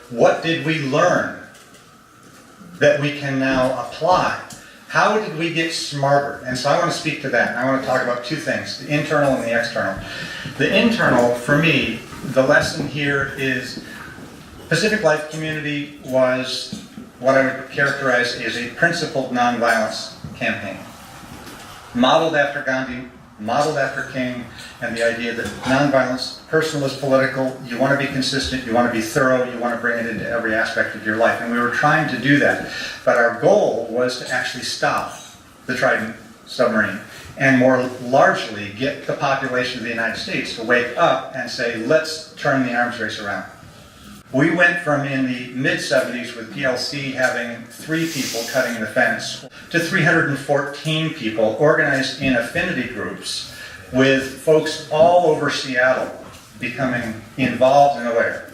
What did we learn that we can now apply? How did we get smarter? And so I want to speak to that. And I want to talk about two things, the internal and the external. The internal, for me, the lesson here is Pacific Life Community was what I would characterize as a principled nonviolence campaign. Modeled after Gandhi, modeled after King, and the idea that nonviolence, personal is political, you want to be consistent, you want to be thorough, you want to bring it into every aspect of your life. And we were trying to do that. But our goal was to actually stop the Trident submarine and more largely get the population of the United States to wake up and say, let's turn the arms race around. We went from in the mid-70s with PLC having 3 people cutting the fence to 314 people organized in affinity groups with folks all over Seattle becoming involved and aware.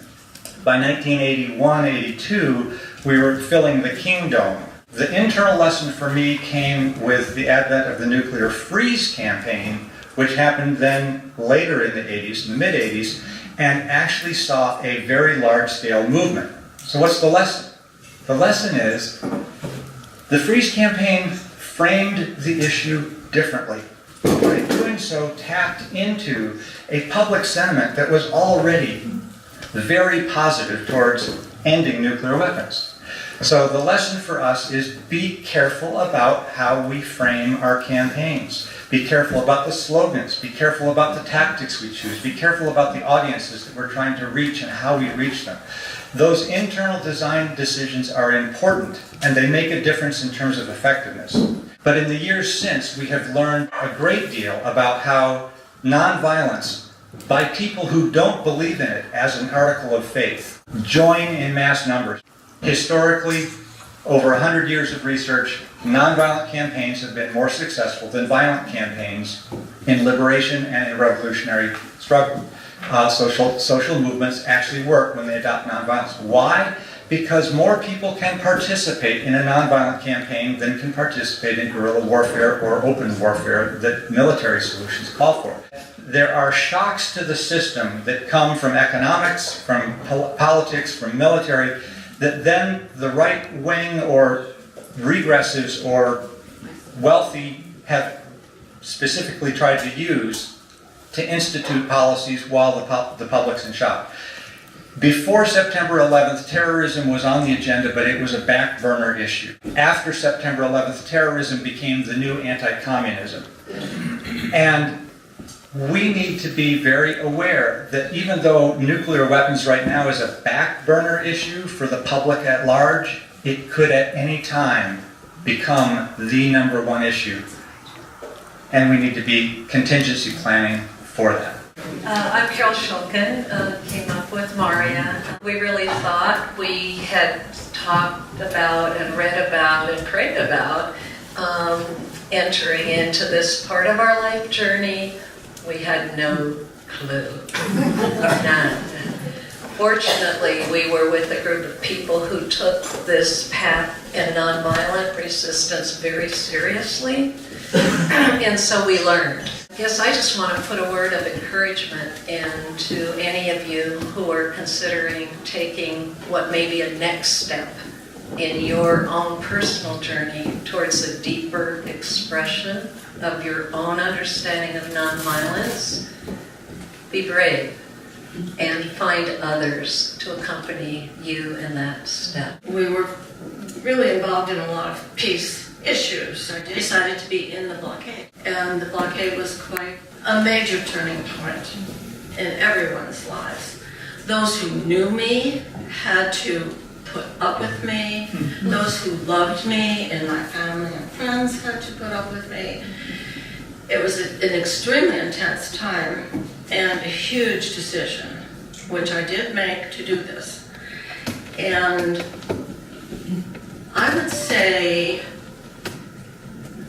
By 1981-82, we were filling the King Dome. The internal lesson for me came with the advent of the nuclear freeze campaign, which happened then later in the 80s, in the mid-80s, and actually saw a very large-scale movement. So what's the lesson? The lesson is the freeze campaign framed the issue differently. By doing so, tapped into a public sentiment that was already very positive towards ending nuclear weapons. So the lesson for us is be careful about how we frame our campaigns. Be careful about the slogans. Be careful about the tactics we choose. Be careful about the audiences that we're trying to reach and how we reach them. Those internal design decisions are important, and they make a difference in terms of effectiveness. But in the years since, we have learned a great deal about how nonviolence, by people who don't believe in it as an article of faith, join in mass numbers. Historically, over 100 years of research, nonviolent campaigns have been more successful than violent campaigns in liberation and in revolutionary struggle. Social movements actually work when they adopt nonviolence. Why? Because more people can participate in a nonviolent campaign than can participate in guerrilla warfare or open warfare that military solutions call for. There are shocks to the system that come from economics, from politics, from military, that then the right wing or regressives or wealthy have specifically tried to use to institute policies while the public's in shock. Before September 11th, terrorism was on the agenda, but it was a back burner issue. After September 11th, terrorism became the new anti-communism. And we need to be very aware that even though nuclear weapons right now is a back burner issue for the public at large, it could at any time become the #1 issue. And we need to be contingency planning for that. I'm Carol Shulkin, came up with Maria. We really thought we had talked about and read about and prayed about entering into this part of our life journey. We had no clue, none. Fortunately, we were with a group of people who took this path in nonviolent resistance very seriously, and so we learned. Yes, I just want to put a word of encouragement into any of you who are considering taking what may be a next step in your own personal journey towards a deeper expression of your own understanding of nonviolence. Be brave and find others to accompany you in that step. We were really involved in a lot of peace issues. I decided to be in the blockade. And the blockade was quite a major turning point in everyone's lives. Those who knew me had to put up with me. Those who loved me and my family and friends had to put up with me. It was an extremely intense time and a huge decision, which I did make to do this. And I would say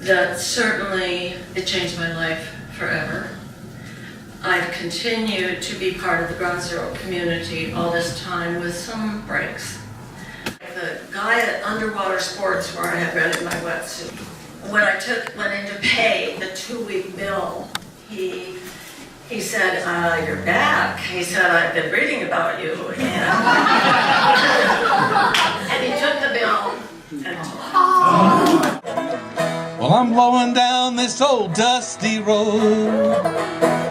that certainly it changed my life forever. I've continued to be part of the Ground Zero community all this time with some breaks. The guy at Underwater Sports, where I had rented my wetsuit, when I went in to pay the 2-week bill, he He said, "You're back." He said, "I've been reading about you." And he took the bill and Well, I'm blowing down this old dusty road.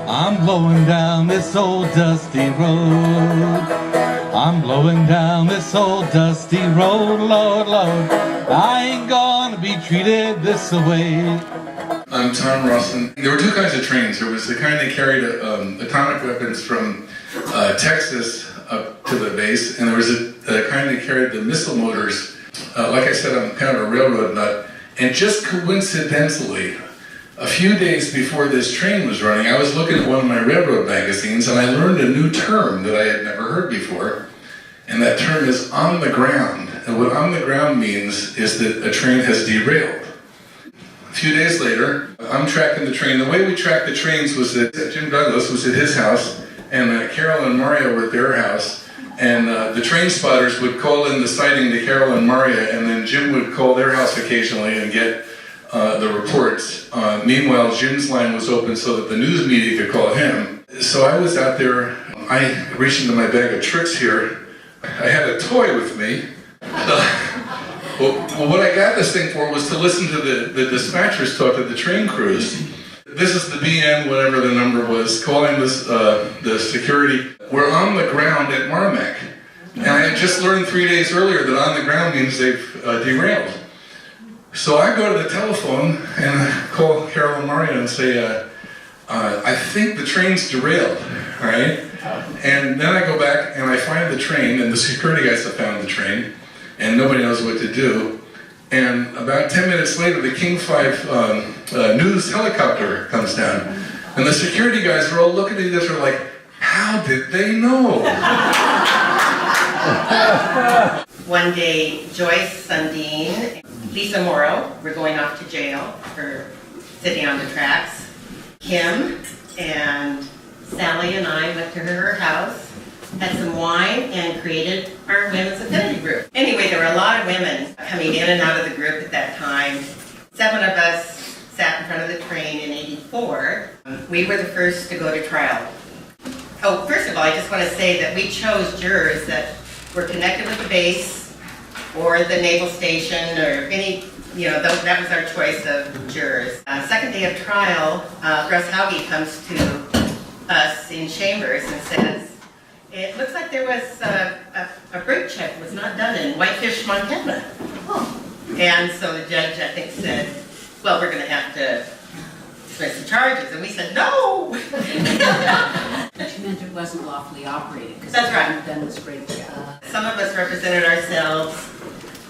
I'm blowing down this old dusty road. I'm blowing down this old dusty road, Lord, Lord. I ain't gonna be treated this way. I'm Tom Rawson. There were two kinds of trains. There was the kind that carried atomic weapons from Texas up to the base, and there was a kind that carried the missile motors. Like I said, I'm kind of a railroad nut, and just coincidentally, a few days before this train was running, I was looking at one of my railroad magazines, and I learned a new term that I had never heard before, and that term is on the ground. And what on the ground means is that a train has derailed. A few days later, I'm tracking the train. The way we tracked the trains was that Jim Douglas was at his house, and Carol and Maria were at their house, and the train spotters would call in the sighting to Carol and Maria, and then Jim would call their house occasionally and get the reports. Meanwhile, Jim's line was open so that the news media could call him. So I was out there. I reached into my bag of tricks here. I had a toy with me. Well, what I got this thing for was to listen to the dispatchers talk to the train crews. This is the BN, whatever the number was, calling this, the security. We're on the ground at Marmac. And I had just learned 3 days earlier that on the ground means they've derailed. So I go to the telephone and I call Carol and Maria and say, I think the train's derailed, all right? And then I go back and I find the train, and the security guys have found the train, and nobody knows what to do. And about 10 minutes later, the King 5 news helicopter comes down. And the security guys are all looking at each other like, how did they know? One day, Joyce, Sundin, Lisa Morrow were going off to jail for sitting on the tracks. Kim and Sally and I went to her house, had some wine, and created our women's affinity group. Anyway, there were a lot of women coming in and out of the group at that time. 7 of us sat in front of the train in '84. We were the first to go to trial. Oh, first of all, I just want to say that we chose jurors that were connected with the base or the naval station or any, that was our choice of jurors. Second day of trial, Russ Hauge comes to us in chambers and says, it looks like there was a brake check was not done in Whitefish, Montana. Oh. And so the judge, I think, said, well, we're going to have to dismiss the charges. And we said, no! She meant it wasn't lawfully operated because That's right. Done this brake check. Some of us represented ourselves.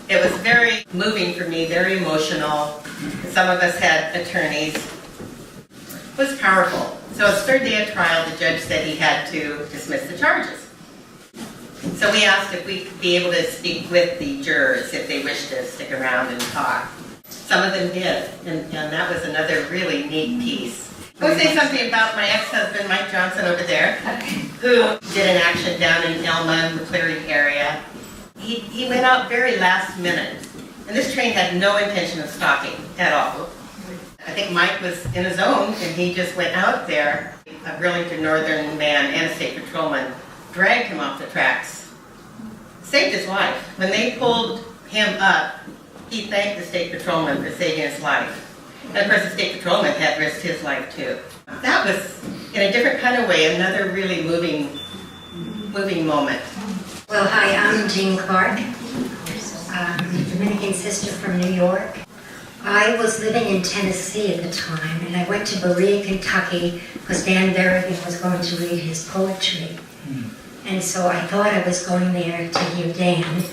It was very moving for me, very emotional. Some of us had attorneys. It was powerful. So his third day of trial, the judge said he had to dismiss the charges. So we asked if we could be able to speak with the jurors if they wished to stick around and talk. Some of them did, and that was another really neat piece. I would say something about my ex-husband, Mike Johnson, over there, who did an action down in Elma and the Cleary area. He went out very last minute, and this train had no intention of stopping at all. I think Mike was in his zone, and he just went out there. A Burlington Northern man and a state patrolman dragged him off the tracks, saved his life. When they pulled him up, he thanked the state patrolman for saving his life. And of course, the state patrolman had risked his life too. That was, in a different kind of way, another really moving moment. Well, hi, I'm Jean Clark, Dominican sister from New York. I was living in Tennessee at the time, and I went to Berea, Kentucky, because Dan Berrigan was going to read his poetry. And so I thought I was going there to hear Dan,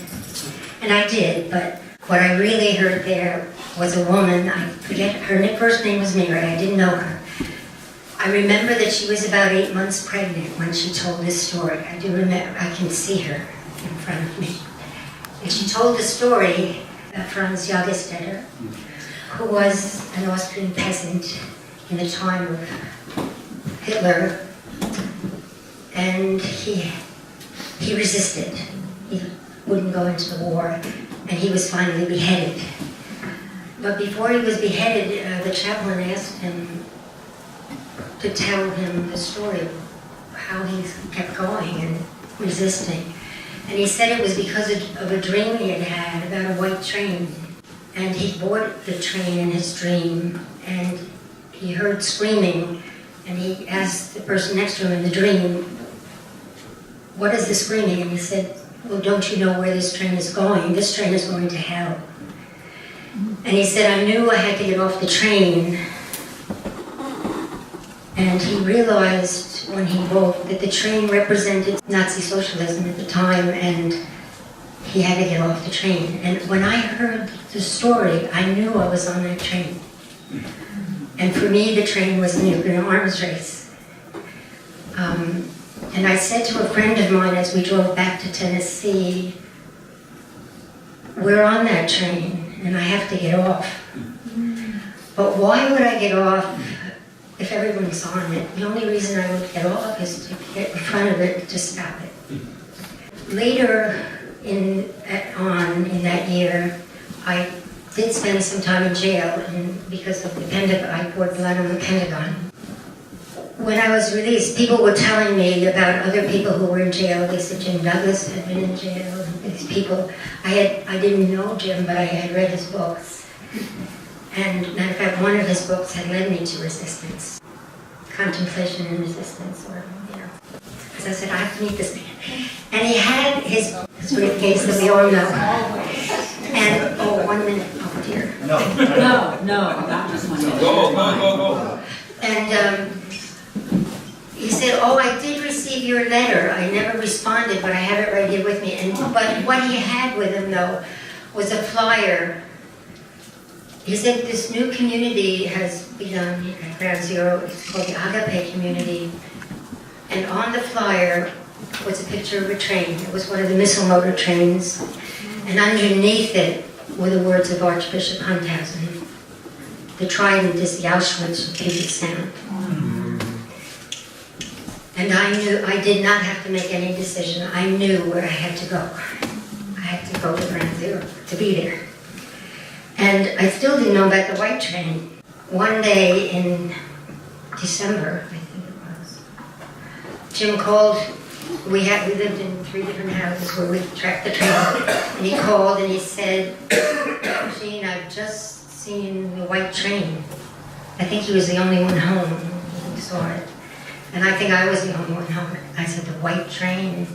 and I did, but what I really heard there was a woman, I forget, her first name was Mary, I didn't know her. I remember that she was about 8 months pregnant when she told this story. I do remember, I can see her in front of me. And she told the story of Franz Jagerstätter, who was an Austrian peasant in the time of Hitler, and he resisted. He wouldn't go into the war, and he was finally beheaded. But before he was beheaded, the chaplain asked him to tell him the story of how he kept going and resisting. And he said it was because of a dream he had had about a white train. And he boarded the train in his dream, and he heard screaming, and he asked the person next to him in the dream, "What is the screaming?" And he said, "Well, don't you know where this train is going? This train is going to hell." And he said, "I knew I had to get off the train." And he realized when he woke that the train represented Nazi socialism at the time, and he had to get off the train. And when I heard the story, I knew I was on that train. And for me, the train was a nuclear arms race. And I said to a friend of mine as we drove back to Tennessee, "We're on that train, and I have to get off. But why would I get off if everyone's on it? The only reason I would get off is to get in front of it to stop it." Later in that year, I did spend some time in jail because of the Pentagon. I poured blood on the Pentagon. When I was released, people were telling me about other people who were in jail. They said Jim Douglas had been in jail. These people, I didn't know Jim, but I had read his books. And matter of fact, one of his books had led me to resistance, contemplation and resistance, or because I said I have to meet this man. And he had his briefcase that we all know. And 1 minute, oh dear. No, not just 1 minute. Go. And he said, "Oh, I did receive your letter. I never responded, but I have it right here with me." But what he had with him, though, was a flyer. He said this new community has begun at Ground Zero. It's called the Agape Community. And on the flyer was a picture of a train. It was one of the missile motor trains. And underneath it were the words of Archbishop Hunthausen. "The trident is the Auschwitz of Puget Sound." And I knew I did not have to make any decision. I knew where I had to go. I had to go to Ground Zero to be there. And I still didn't know about the white train. One day in December, I think it was, Jim called. We lived in 3 different houses where we tracked the train. And he called and he said, "Jean, I've just seen the white train." I think he was the only one home who saw it. And I think I was the only one home. I said, "The white train?"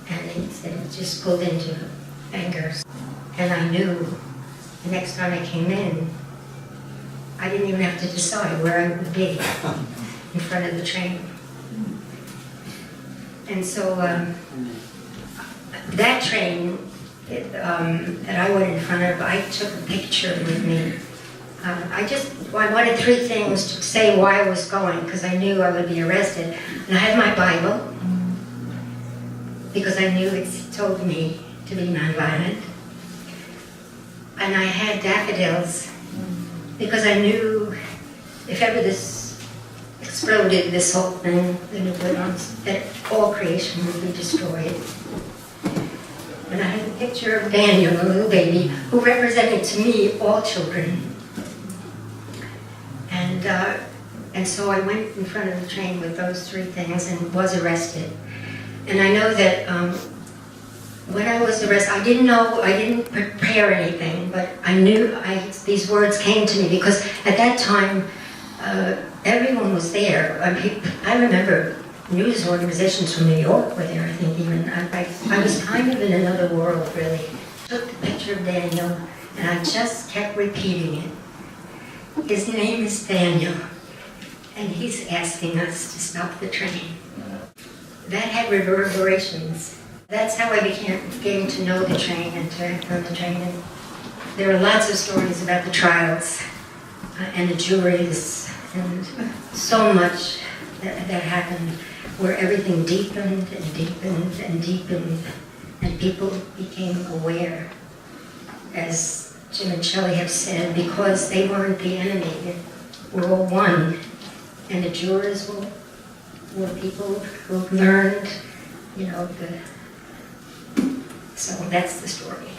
And he said, "It just pulled into Bangors." And I knew the next time I came in, I didn't even have to decide where I would be in front of the train. And so that train that I went in front of, I took a picture with me. I wanted 3 things to say why I was going, because I knew I would be arrested. And I had my Bible, because I knew it told me to be nonviolent. And I had daffodils, because I knew if ever this exploded, this whole thing, the nuclear arms, that all creation would be destroyed. And I had a picture of Daniel, a little baby, who represented to me all children. And so I went in front of the train with those 3 things and was arrested. And I know that when I was arrested, I didn't prepare anything, but I knew these words came to me because at that time, everyone was there. I remember news organizations from New York were there, I think even. I was kind of in another world, really. I took the picture of Daniel, and I just kept repeating it. His name is Daniel, and he's asking us to stop the train. That had reverberations. That's how I getting to know the train and to act on the train. And there are lots of stories about the trials and the juries and so much that happened where everything deepened and deepened and deepened and people became aware, as Jim and Shelley have said, because they weren't the enemy. We're all one. And the jurors were people who learned, so that's the story.